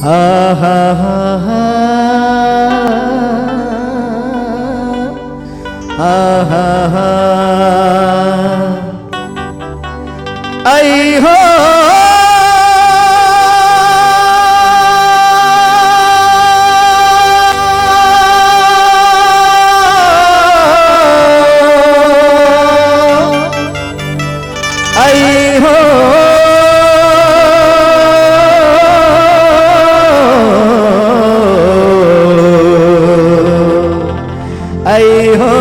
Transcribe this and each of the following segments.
आहा हा हा आहा हा आई हो आई हो आई हो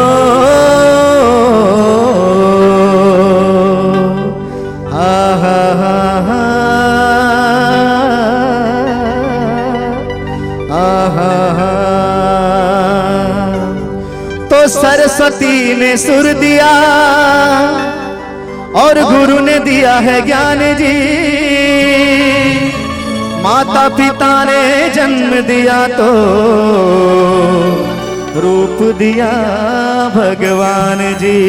हा हा हा हा आहा हा। तो सरस्वती ने सुर दिया और गुरु ने दिया है ज्ञान जी। माता पिता ने जन्म दिया तो रूप दिया भगवान जी।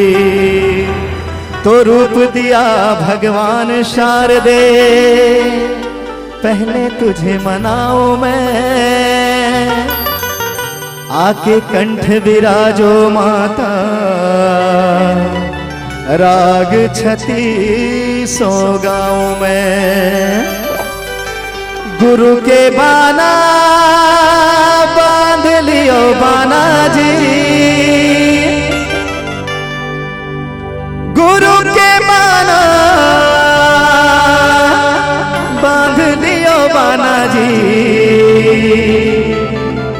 तो रूप दिया भगवान शारदे, पहले तुझे मनाओ मैं, आके कंठ विराजो माता, राग छती सो गाँव में। गुरु के बाना बांध लियो बाना जी, गुरु के बाना बांध लियो बाना जी,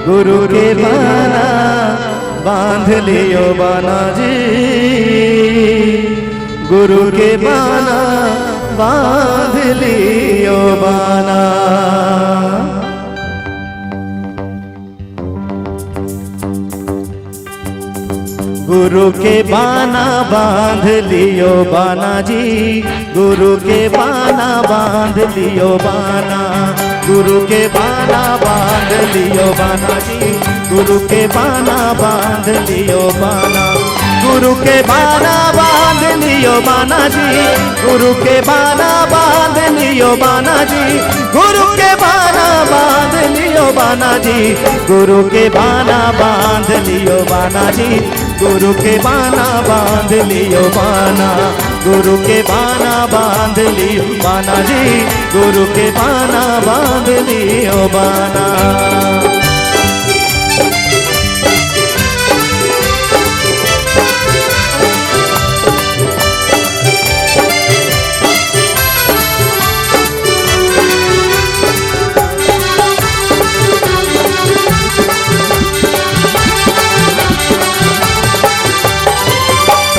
गुरु के बाना बांध लियो बाना जी, गुरु के बाना बांध लियो बाना। गुरु के बाना बांध लियो बाना जी, गुरु के बाना बांध लियो बाना, गुरु के बाना बांध लियो बाना जी, गुरु के बाना बांध लियो बाना, गुरु के बाना बांध लियो बाना जी, गुरु के बाना बांध लियो बाना जी, गुरु के बाना बांध लियो बाना जी, गुरु के बाना बांध लियो बाना जी, गुरु के बाना बांध लियो बाना, गुरु के बाना बांध लियो बाना जी, गुरु के बाना बांध लियो बाना।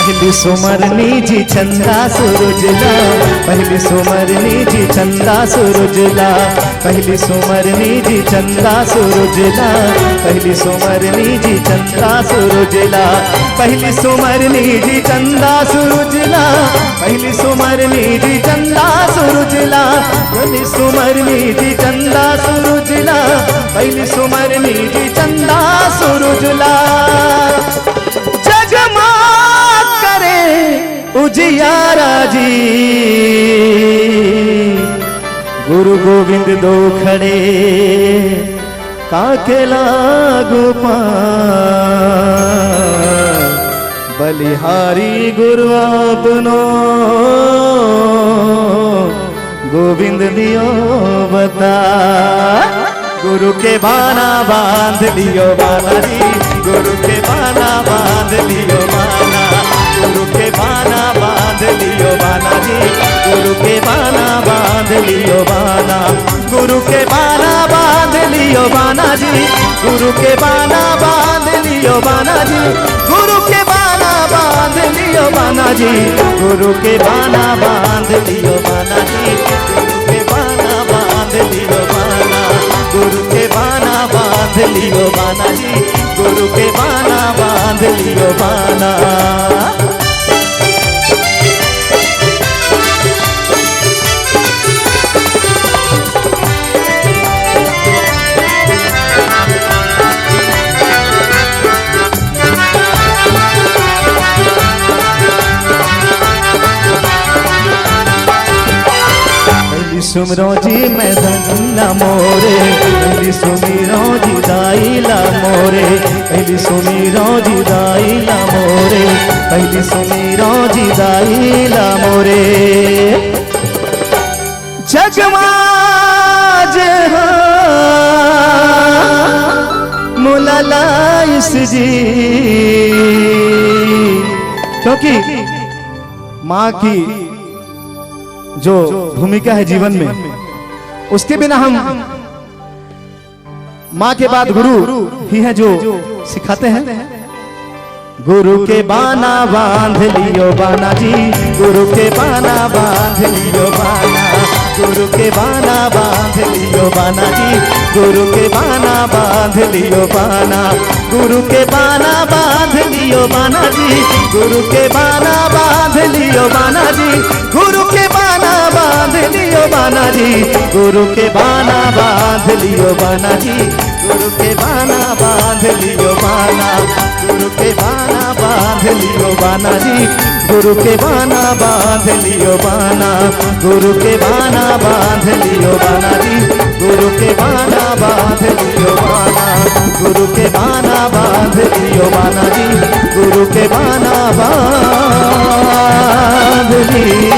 पहली सुमरनी जी चंदा सूरजला, पहली सुमरनी जी चंदा सूरजला, पहली सुमरनी जी चंदा सूरजला, पहली सुमरनी जी चंदा सूरजला, पहली सुमरनी जी चंदा सूरजला, पहली सुमरनी जी चंदा सूरजला, पहली सुमरनी जी चंदा सूरजला, पहली सुमरनी जी चंदा सूरजला। उजियारा जी गुरु गोविंद दो खड़े, काके लागू बलिहारी गुरु आपनो, गोविंद दियो बता। गुरु के बाना बांध लियो बाना जी, गुरु के बाना बांध लियो बाना, गुरु के बाना बांध लियो बाना जी, गुरु के बाना बांध लियो बाना, गुरु के बाना बांध लियो बाना जी, गुरु के बाना बांध लियो बाना जी, गुरु के बाना बांध लियो बाना जी, गुरु के बाना बांध लियो बाना जी, गुरु के बाना बांध लियो बाना, गुरु के बाना बांध लियो बाना जी, गुरु के बाना बांध लियो बाना। सुमरो जी मैं संगला मोरे कैली सुमिरो जी दाईला मोरे कैली सुमिरो जी दाईला मोरे कैली सुमिरो जी दाईला मोरे जगमाज मुलालाइस जी क्योंकि माँ की जो भूमिका है जीवन में, उसके बिना हम माँ के बाद गुरु ही है जो सिखाते हैं। गुरु के बाना बांध लियो बाना जी, गुरु के बाना बांध लियो बाना, गुरु के बाना बांध लियो बाना जी, गुरु के बाना बांध लियो बाना, गुरु के बाना बांध लियो बाना जी, गुरु के बाना बांध लियो बाना जी, गुरु के बाना बांध लियो बाना जी, गुरु के बाना बांध लियो बाना जी, गुरु के बाना बांध लियो बाना, गुरु के बाना बांध लियो बाना जी, गुरु के बाना बांध लियो बाना, गुरु के बाना बांध लियो बाना जी, गुरु के बाना बांध लियो बाना, गुरु के बाना बांध लियो बाना जी, गुरु के बाना बांध लियो